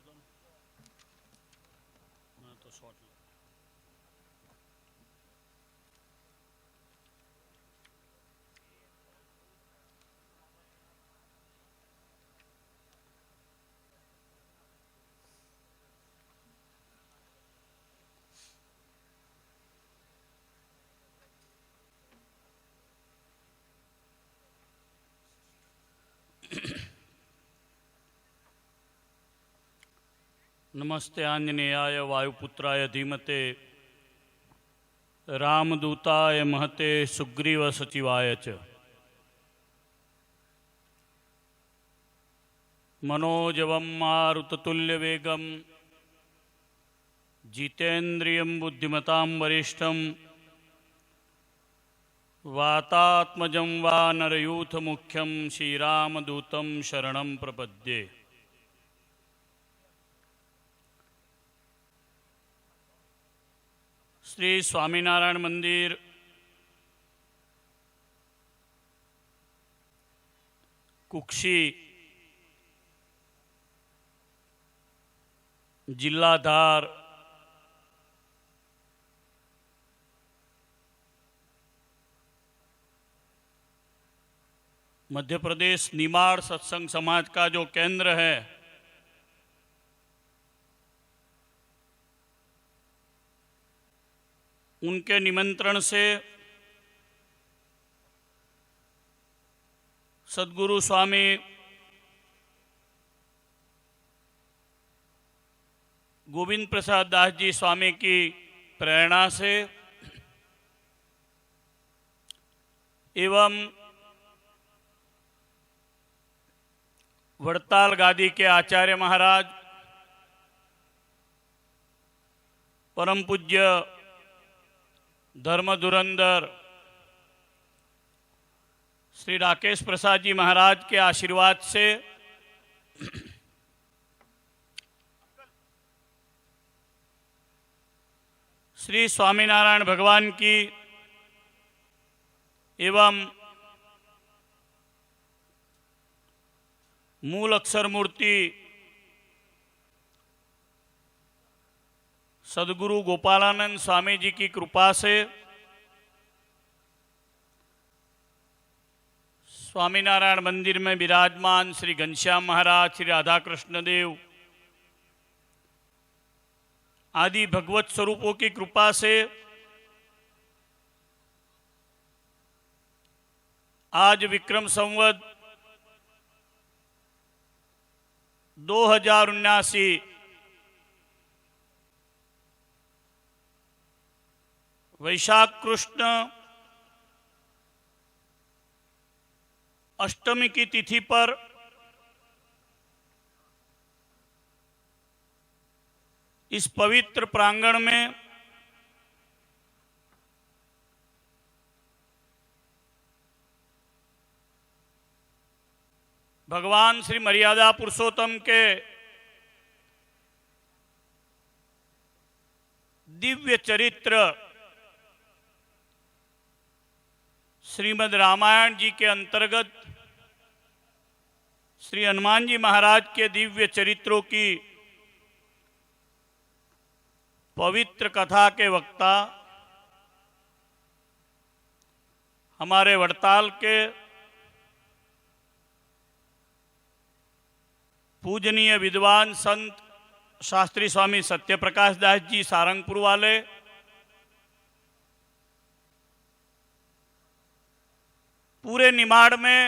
दो ना, मैं तो शॉट ले। नमस्ते आंजनेयाय वायुपुत्राय धीमते रामदूताय महते सुग्रीव सचिवाय च मनोजवं मारुततुल्यवेगं जितेन्द्रियं बुद्धिमतां वरिष्ठं वातात्मजं वानरयूथमुख्यं श्रीरामदूतं शरणं प्रपद्ये। श्री स्वामीनारायण मंदिर कुक्षी जिला धार मध्य प्रदेश निमाड़ सत्संग समाज का जो केंद्र है, उनके निमंत्रण से सद्गुरु स्वामी गोविंद प्रसाद दास जी स्वामी की प्रेरणा से एवं वड़ताल गादी के आचार्य महाराज परम पूज्य धर्म धुरंधर श्री राकेश प्रसाद जी महाराज के आशीर्वाद से श्री स्वामीनारायण भगवान की एवं मूल अक्षर मूर्ति सद्गुरु गोपालानंद स्वामी जी की कृपा से स्वामीनारायण मंदिर में विराजमान श्री घनश्याम महाराज, श्री राधा कृष्ण देव आदि भगवत स्वरूपों की कृपा से आज विक्रम संवत 2079 वैशाख कृष्ण अष्टमी की तिथि पर इस पवित्र प्रांगण में भगवान श्री मर्यादा पुरुषोत्तम के दिव्य चरित्र श्रीमद् रामायण जी के अंतर्गत श्री हनुमान जी महाराज के दिव्य चरित्रों की पवित्र कथा के वक्ता हमारे वड़ताल के पूजनीय विद्वान संत शास्त्री स्वामी सत्यप्रकाश दास जी सारंगपुर वाले, पूरे निमाड़ में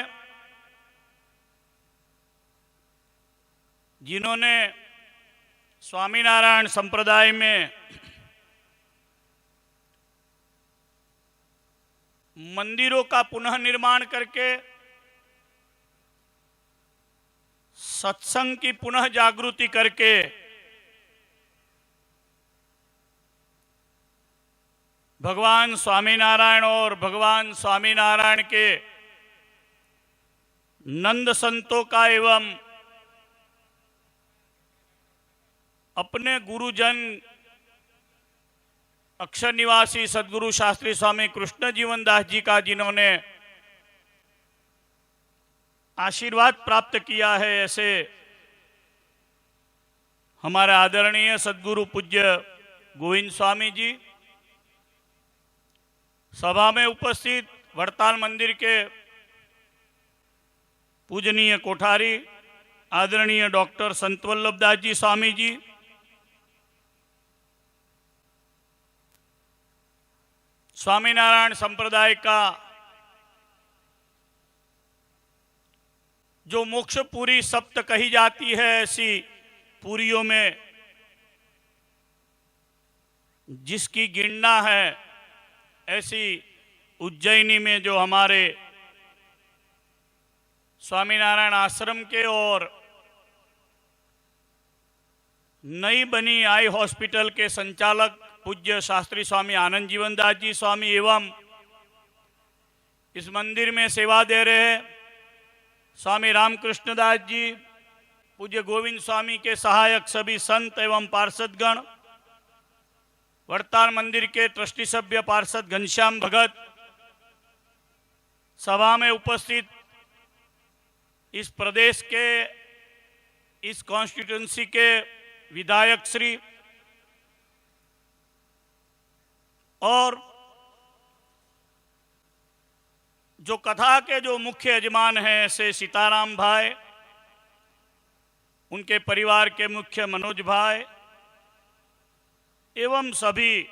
जिन्होंने स्वामीनारायण संप्रदाय में मंदिरों का पुनः निर्माण करके सत्संग की पुनः जागृति करके भगवान स्वामीनारायण और भगवान स्वामीनारायण के नंद संतों का एवं अपने गुरुजन अक्षर निवासी सद्गुरु शास्त्री स्वामी कृष्ण जीवन दास जी का जिन्होंने आशीर्वाद प्राप्त किया है, ऐसे हमारे आदरणीय सद्गुरु पूज्य गोविंद स्वामी जी, सभा में उपस्थित वड़ताल मंदिर के पूजनीय कोठारी आदरणीय डॉक्टर संत वल्लभदास जी स्वामी जी, स्वामीनारायण संप्रदाय का जो मोक्ष पूरी सप्त कही जाती है, ऐसी पूरियों में जिसकी गिणना है, ऐसी उज्जैनी में जो हमारे स्वामीनारायण आश्रम के और नई बनी आई हॉस्पिटल के संचालक पूज्य शास्त्री स्वामी आनंद जीवन दास जी स्वामी एवं इस मंदिर में सेवा दे रहे स्वामी रामकृष्ण दास जी, पूज्य गोविंद स्वामी के सहायक सभी संत एवं पार्षदगण, वड़ताल मंदिर के ट्रस्टी सभ्य पार्षद घनश्याम भगत, सभा में उपस्थित इस प्रदेश के, इस कॉन्स्टिट्यूंसी के विधायक श्री और जो कथा के जो मुख्य यजमान हैं ऐसे सीताराम भाई, उनके परिवार के मुख्य मनोज भाई एवं सभी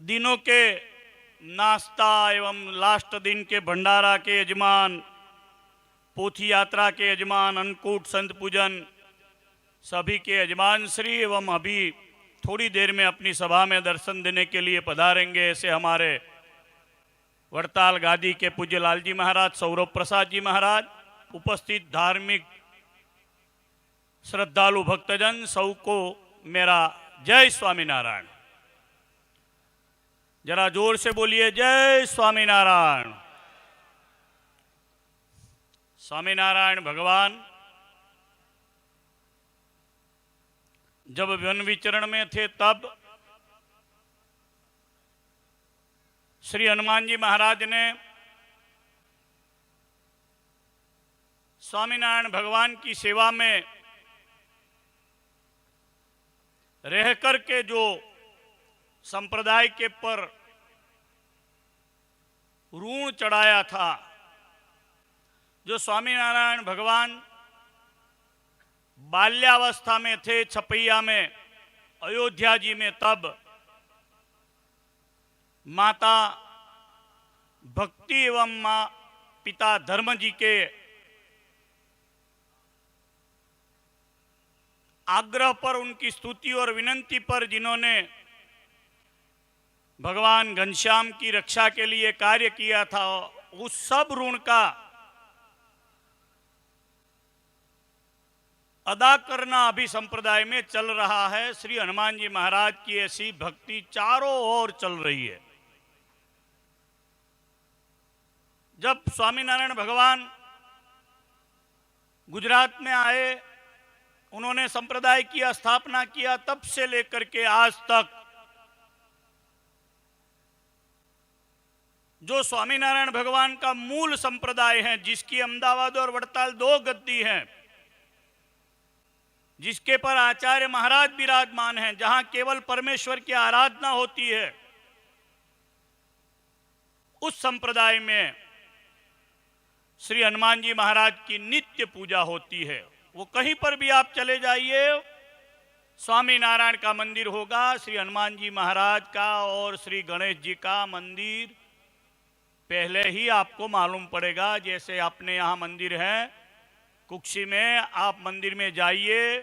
दिनों के नाश्ता एवं लास्ट दिन के भंडारा के यजमान, पोथी यात्रा के यजमान, अन्नकूट संत पूजन सभी के यजमान श्री एवं अभी थोड़ी देर में अपनी सभा में दर्शन देने के लिए पधारेंगे, ऐसे हमारे वड़ताल गादी के पूज्य लालजी महाराज, सौरभ प्रसाद जी महाराज, उपस्थित धार्मिक श्रद्धालु भक्तजन सब को मेरा जय स्वामीनारायण। जरा जोर से बोलिए जय स्वामीनारायण। स्वामीनारायण भगवान जब वन विचरण में थे तब श्री हनुमान जी महाराज ने स्वामीनारायण भगवान की सेवा में रह कर के जो संप्रदाय के पर ऋण चढ़ाया था, जो स्वामीनारायण भगवान बाल्यावस्था में थे छपैया में अयोध्या जी में, तब माता भक्ति एवं मां पिता धर्म जी के आग्रह पर, उनकी स्तुति और विनंती पर, जिन्होंने भगवान घनश्याम की रक्षा के लिए कार्य किया था, उस सब ऋण का अदा करना अभी संप्रदाय में चल रहा है। श्री हनुमान जी महाराज की ऐसी भक्ति चारों ओर चल रही है। जब स्वामीनारायण भगवान गुजरात में आए, उन्होंने संप्रदाय की स्थापना किया, तब से लेकर के आज तक जो स्वामीनारायण भगवान का मूल संप्रदाय है, जिसकी अहमदाबाद और वड़ताल 2 गद्दी हैं, जिसके पर आचार्य महाराज विराजमान हैं, जहां केवल परमेश्वर की आराधना होती है, उस संप्रदाय में श्री हनुमान जी महाराज की नित्य पूजा होती है। वो कहीं पर भी आप चले जाइए, स्वामीनारायण का मंदिर होगा, श्री हनुमान जी महाराज का और श्री गणेश जी का मंदिर पहले ही आपको मालूम पड़ेगा। जैसे अपने यहाँ मंदिर है कुक्षी में, आप मंदिर में जाइए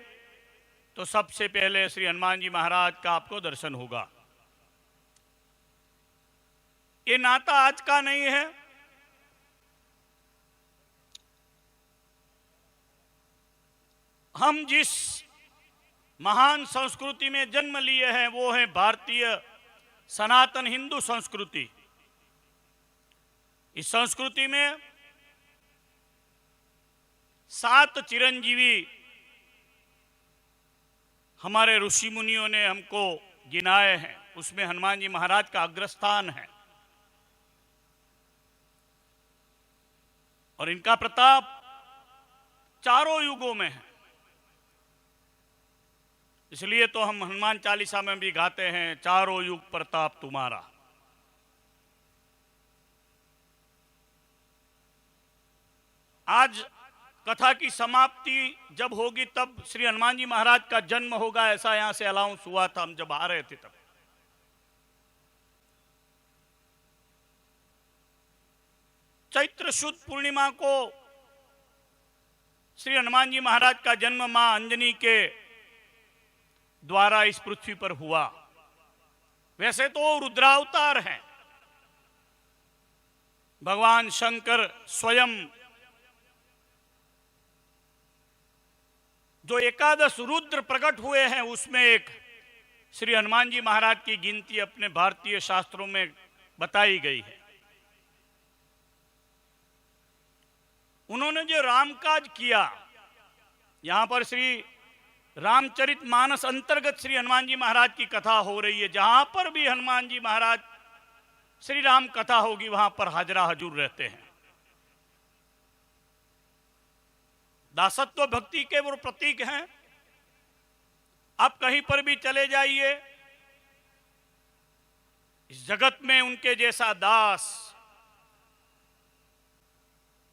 तो सबसे पहले श्री हनुमान जी महाराज का आपको दर्शन होगा। ये नाता आज का नहीं है, हम जिस महान संस्कृति में जन्म लिए हैं वो है भारतीय सनातन हिंदू संस्कृति। इस संस्कृति में 7 चिरंजीवी हमारे ऋषि मुनियों ने हमको गिनाए हैं, उसमें हनुमान जी महाराज का अग्रस्थान है और इनका प्रताप चारों युगों में है। इसलिए तो हम हनुमान चालीसा में भी गाते हैं, चारों युग प्रताप तुम्हारा। आज कथा की समाप्ति जब होगी तब श्री हनुमान जी महाराज का जन्म होगा, ऐसा यहां से अनाउंस हुआ था हम जब आ रहे थे तब। चैत्र शुद्ध पूर्णिमा को श्री हनुमान जी महाराज का जन्म मां अंजनी के द्वारा इस पृथ्वी पर हुआ। वैसे तो रुद्रावतार हैं, भगवान शंकर स्वयं जो एकादश रुद्र प्रकट हुए हैं उसमें एक श्री हनुमान जी महाराज की गिनती अपने भारतीय शास्त्रों में बताई गई है। उन्होंने जो रामकाज किया, यहां पर श्री रामचरितमानस अंतर्गत श्री हनुमान जी महाराज की कथा हो रही है। जहां पर भी हनुमान जी महाराज श्री राम कथा होगी वहां पर हाजरा हजूर रहते हैं। दासत्व भक्ति के वो प्रतीक हैं। आप कहीं पर भी चले जाइए, इस जगत में उनके जैसा दास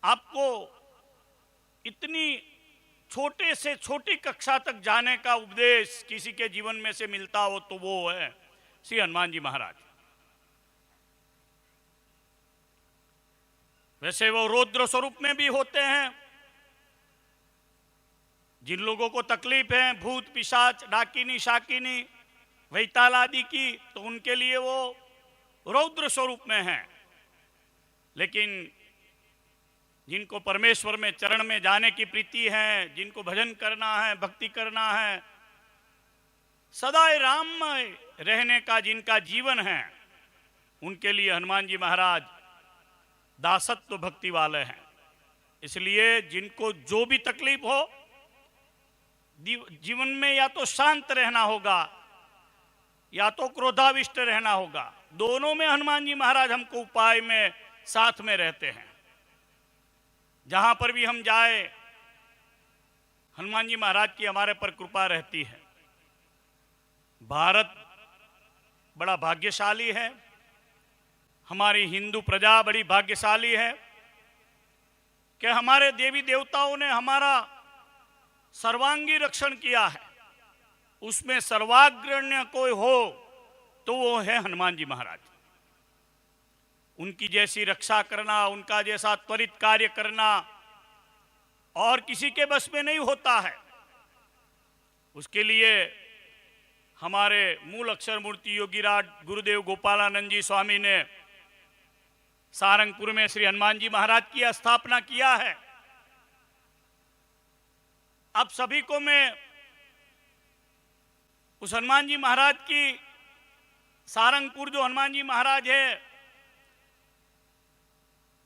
आपको इतनी छोटे से छोटी कक्षा तक जाने का उपदेश किसी के जीवन में से मिलता हो तो वो है श्री हनुमान जी महाराज। वैसे वो रौद्र स्वरूप में भी होते हैं। जिन लोगों को तकलीफ है भूत पिशाच डाकिनी शाकिनी वैताल आदि की, तो उनके लिए वो रौद्र स्वरूप में हैं। लेकिन जिनको परमेश्वर में चरण में जाने की प्रीति है, जिनको भजन करना है, भक्ति करना है, सदा राममय रहने का जिनका जीवन है, उनके लिए हनुमान जी महाराज दासत्व भक्ति वाले हैं। इसलिए जिनको जो भी तकलीफ हो, जीवन में या तो शांत रहना होगा या तो क्रोधाविष्ट रहना होगा, दोनों में हनुमान जी महाराज हमको उपाय में साथ में रहते हैं। जहां पर भी हम जाए हनुमान जी महाराज की हमारे पर कृपा रहती है। भारत बड़ा भाग्यशाली है, हमारी हिंदू प्रजा बड़ी भाग्यशाली है कि हमारे देवी देवताओं ने हमारा सर्वांगी रक्षण किया है। उसमें सर्वाग्रण्य कोई हो तो वो है हनुमान जी महाराज। उनकी जैसी रक्षा करना, उनका जैसा त्वरित कार्य करना और किसी के बस में नहीं होता है। उसके लिए हमारे मूल अक्षर मूर्ति योगीराज गुरुदेव गोपालानंद जी स्वामी ने सारंगपुर में श्री हनुमान जी महाराज की स्थापना किया है। अब सभी को मैं उस हनुमान जी महाराज की, सारंगपुर जो हनुमान जी महाराज है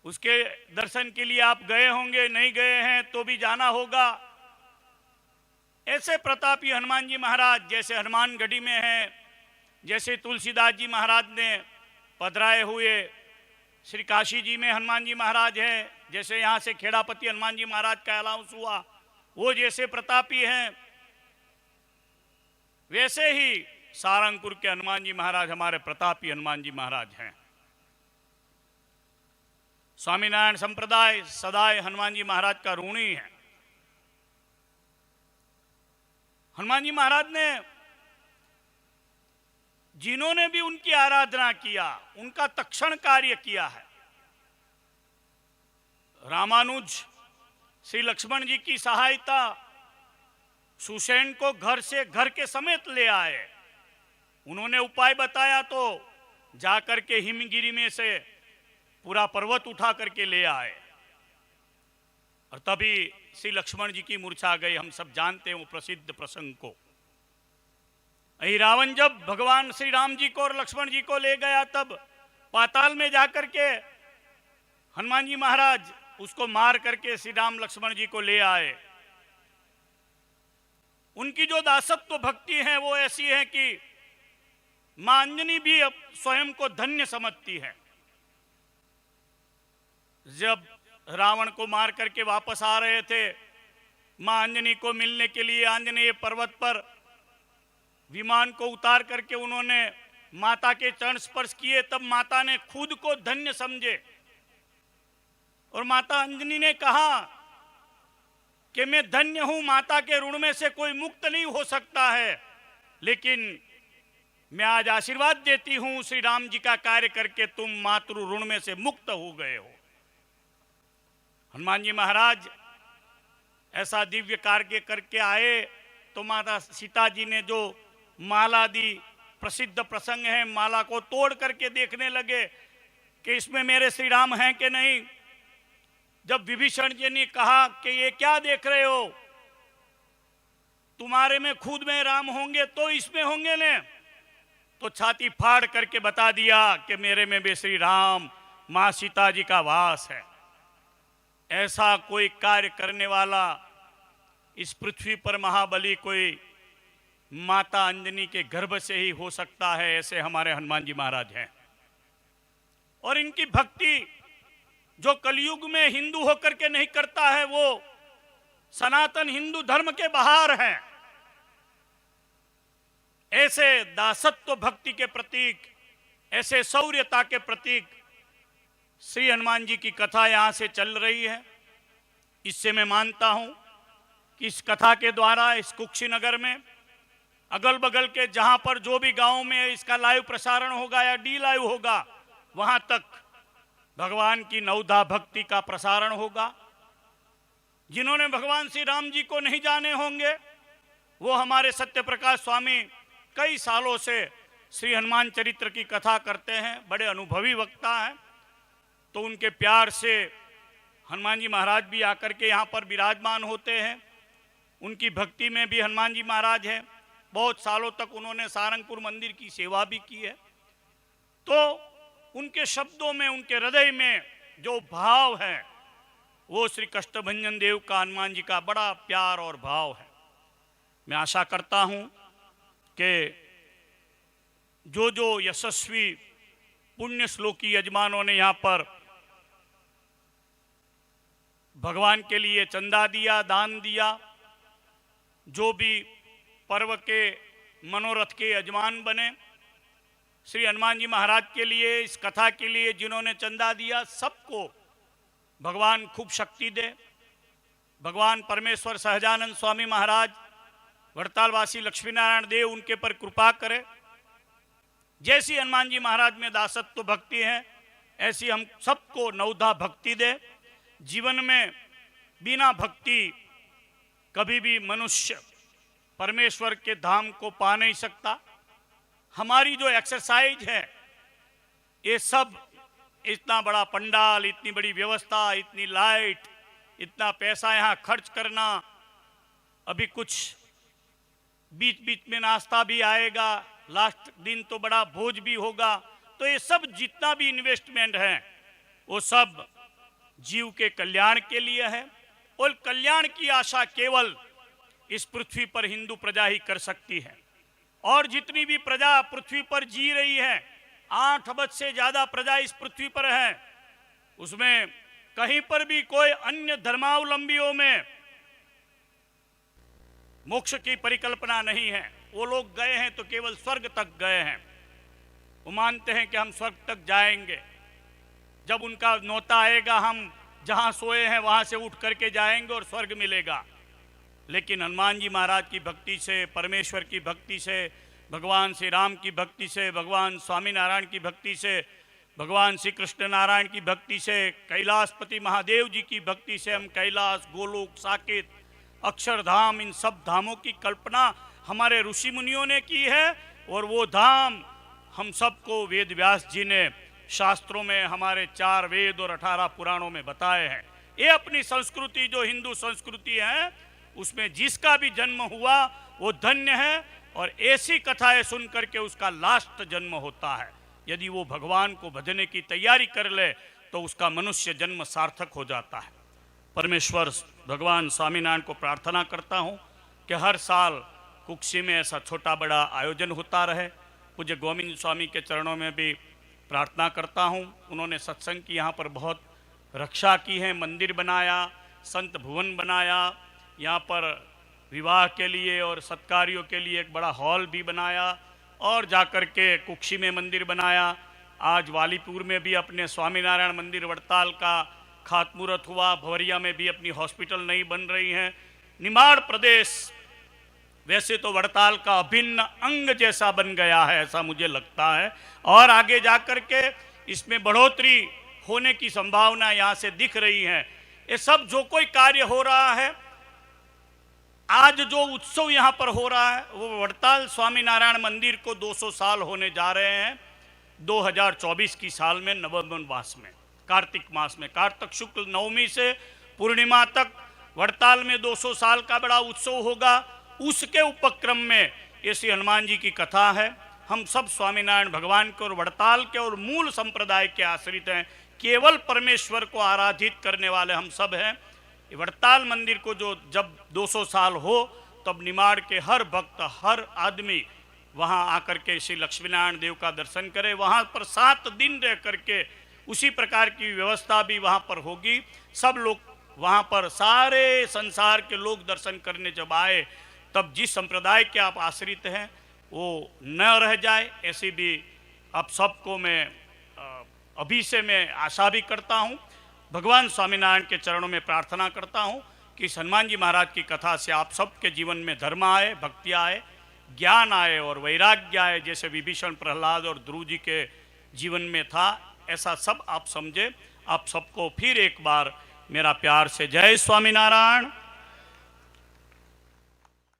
उसके दर्शन के लिए आप गए होंगे, नहीं गए हैं तो भी जाना होगा। ऐसे प्रतापी हनुमान जी महाराज जैसे हनुमानगढ़ी में हैं, जैसे तुलसीदास जी महाराज ने पधराए हुए श्री काशी जी में हनुमान जी महाराज हैं, जैसे यहाँ से खेड़ापति हनुमान जी महाराज का अनाउंस हुआ वो जैसे प्रतापी हैं, वैसे ही सारंगपुर के हनुमान जी महाराज हमारे प्रतापी हनुमान जी महाराज हैं। स्वामीनारायण संप्रदाय सदाए हनुमान जी महाराज का ऋणी है। हनुमान जी महाराज ने जिन्होंने भी उनकी आराधना किया उनका तक्षण कार्य किया है। रामानुज श्री लक्ष्मण जी की सहायता सुषेण को घर से घर के समेत ले आए। उन्होंने उपाय बताया तो जाकर के हिमगिरी में से पूरा पर्वत उठा करके ले आए और तभी श्री लक्ष्मण जी की मूर्छा गई। हम सब जानते हैं वो प्रसिद्ध प्रसंग को। अही रावण जब भगवान श्री राम जी को और लक्ष्मण जी को ले गया तब पाताल में जाकर के हनुमान जी महाराज उसको मार करके श्री राम लक्ष्मण जी को ले आए। उनकी जो दासत्व भक्ति है वो ऐसी है कि मां अंजनी भी अब स्वयं को धन्य समझती है। जब रावण को मार करके वापस आ रहे थे मां अंजनी को मिलने के लिए आंजनेय पर्वत पर विमान को उतार करके उन्होंने माता के चरण स्पर्श किए, तब माता ने खुद को धन्य समझे और माता अंजनी ने कहा कि मैं धन्य हूं, माता के ऋण में से कोई मुक्त नहीं हो सकता है, लेकिन मैं आज आशीर्वाद देती हूं श्री राम जी का कार्य करके तुम मातृ ऋण में से मुक्त हो गए हो। हनुमान जी महाराज ऐसा दिव्य कार्य करके आए तो माता सीता जी ने जो माला दी, प्रसिद्ध प्रसंग है, माला को तोड़ करके देखने लगे कि इसमें मेरे श्री राम हैं कि नहीं। जब विभीषण जी ने कहा कि ये क्या देख रहे हो, तुम्हारे में खुद में राम होंगे तो इसमें होंगे ने, तो छाती फाड़ करके बता दिया कि मेरे में भी श्री राम मां सीता जी का वास है। ऐसा कोई कार्य करने वाला इस पृथ्वी पर महाबली कोई माता अंजनी के गर्भ से ही हो सकता है, ऐसे हमारे हनुमान जी महाराज हैं। और इनकी भक्ति जो कलयुग में हिंदू होकर के नहीं करता है, वो सनातन हिंदू धर्म के बाहर हैं। ऐसे दासत्व भक्ति के प्रतीक, ऐसे शौर्यता के प्रतीक श्री हनुमान जी की कथा यहां से चल रही है। इससे मैं मानता हूं कि इस कथा के द्वारा इस कुक्षीनगर में अगल बगल के जहां पर जो भी गांव में इसका लाइव प्रसारण होगा या डी लाइव होगा, वहां तक भगवान की नवधा भक्ति का प्रसारण होगा। जिन्होंने भगवान श्री राम जी को नहीं जाने होंगे, वो हमारे सत्य प्रकाश स्वामी कई सालों से श्री हनुमान चरित्र की कथा करते हैं, बड़े अनुभवी वक्ता हैं, तो उनके प्यार से हनुमान जी महाराज भी आकर के यहाँ पर विराजमान होते हैं। उनकी भक्ति में भी हनुमान जी महाराज हैं। बहुत सालों तक उन्होंने सारंगपुर मंदिर की सेवा भी की है। तो उनके शब्दों में, उनके हृदय में जो भाव है, वो श्री कष्टभंजन देव का, हनुमान जी का बड़ा प्यार और भाव है। मैं आशा करता हूं कि जो यशस्वी पुण्य श्लोकी यजमानों ने यहाँ पर भगवान के लिए चंदा दिया, दान दिया, जो भी पर्व के मनोरथ के यजमान बने, श्री हनुमान जी महाराज के लिए, इस कथा के लिए जिन्होंने चंदा दिया, सबको भगवान खूब शक्ति दे। भगवान परमेश्वर सहजानंद स्वामी महाराज, वड़तालवासी लक्ष्मी नारायण देव उनके पर कृपा करे। जैसी हनुमान जी महाराज में दासत्व भक्ति है, ऐसी हम सबको नवधा भक्ति दे। जीवन में बिना भक्ति कभी भी मनुष्य परमेश्वर के धाम को पा नहीं सकता। हमारी जो एक्सरसाइज है, ये सब, इतना बड़ा पंडाल, इतनी बड़ी व्यवस्था, इतनी लाइट, इतना पैसा यहाँ खर्च करना, अभी कुछ बीच बीच में नाश्ता भी आएगा, लास्ट दिन तो बड़ा भोज भी होगा, तो ये सब जितना भी इन्वेस्टमेंट है वो सब जीव के कल्याण के लिए है। और कल्याण की आशा केवल इस पृथ्वी पर हिंदू प्रजा ही कर सकती है। और जितनी भी प्रजा पृथ्वी पर जी रही है, 8 अरब से ज्यादा प्रजा इस पृथ्वी पर है, उसमें कहीं पर भी कोई अन्य धर्मावलंबियों में मोक्ष की परिकल्पना नहीं है। वो लोग गए हैं तो केवल स्वर्ग तक गए हैं। वो मानते हैं कि हम स्वर्ग तक जाएंगे, जब उनका नौता आएगा हम जहां सोए हैं वहां से उठ करके जाएंगे और स्वर्ग मिलेगा। लेकिन हनुमान जी महाराज की भक्ति से, परमेश्वर की भक्ति से, भगवान श्री राम की भक्ति से, भगवान स्वामी नारायण की भक्ति से, भगवान श्री कृष्ण नारायण की भक्ति से, कैलाशपति महादेव जी की भक्ति से हम कैलाश, गोलोक, साकेत, अक्षरधाम, इन सब धामों की कल्पना हमारे ऋषि मुनियों ने की है। और वो धाम हम सबको वेद व्यास जी ने शास्त्रों में, हमारे 4 वेद और 18 पुराणों में बताए हैं। ये अपनी संस्कृति, जो हिंदू संस्कृति है, उसमें जिसका भी जन्म हुआ वो धन्य है। और ऐसी कथाएं सुन करके उसका लास्ट जन्म होता है। यदि वो भगवान को भजने की तैयारी कर ले तो उसका मनुष्य जन्म सार्थक हो जाता है। परमेश्वर भगवान स्वामीनारायण को प्रार्थना करता हूँ कि हर साल कुक्षी में ऐसा छोटा बड़ा आयोजन होता रहे। पूज्य गोविंद स्वामी के चरणों में भी प्रार्थना करता हूँ। उन्होंने सत्संग की यहाँ पर बहुत रक्षा की है, मंदिर बनाया, संत भुवन बनाया, यहाँ पर विवाह के लिए और सत्कार्यों के लिए एक बड़ा हॉल भी बनाया और जाकर के कुक्षी में मंदिर बनाया। आज वालीपुर में भी अपने स्वामीनारायण मंदिर वड़ताल का खातमुहूर्त हुआ। भवरिया में भी अपनी हॉस्पिटल नई बन रही है। निमाड़ प्रदेश वैसे तो वड़ताल का अभिन्न अंग जैसा बन गया है, ऐसा मुझे लगता है, और आगे जाकर के इसमें बढ़ोतरी होने की संभावना यहाँ से दिख रही है। ये सब जो कोई कार्य हो रहा है, आज जो उत्सव यहाँ पर हो रहा है, वो वड़ताल स्वामीनारायण मंदिर को 200 साल होने जा रहे हैं 2024 की साल में, नवंबर मास में, कार्तिक मास में, कार्तिक शुक्ल नवमी से पूर्णिमा तक वड़ताल में 200 साल का बड़ा उत्सव होगा। उसके उपक्रम में ये श्री हनुमान जी की कथा है। हम सब स्वामीनारायण भगवान के और वड़ताल के और मूल संप्रदाय के आश्रित हैं। केवल परमेश्वर को आराधित करने वाले हम सब हैं। वड़ताल मंदिर को जो जब 200 साल हो, तब निमाड़ के हर भक्त, हर आदमी वहाँ आकर के श्री लक्ष्मीनारायण देव का दर्शन करे। वहाँ पर 7 दिन रह करके उसी प्रकार की व्यवस्था भी वहाँ पर होगी। सब लोग वहाँ पर, सारे संसार के लोग दर्शन करने जब आए, तब जिस संप्रदाय के आप आश्रित हैं वो न रह जाए, ऐसी भी आप सबको मैं अभी से मैं आशा भी करता हूँ। भगवान स्वामीनारायण के चरणों में प्रार्थना करता हूँ कि हनुमान जी महाराज की कथा से आप सबके जीवन में धर्म आए, भक्ति आए, ज्ञान आए और वैराग्य आए। जैसे विभीषण, प्रहलाद और ध्रुव जी के जीवन में था, ऐसा सब आप समझे। आप सबको फिर एक बार मेरा प्यार से जय स्वामीनारायण।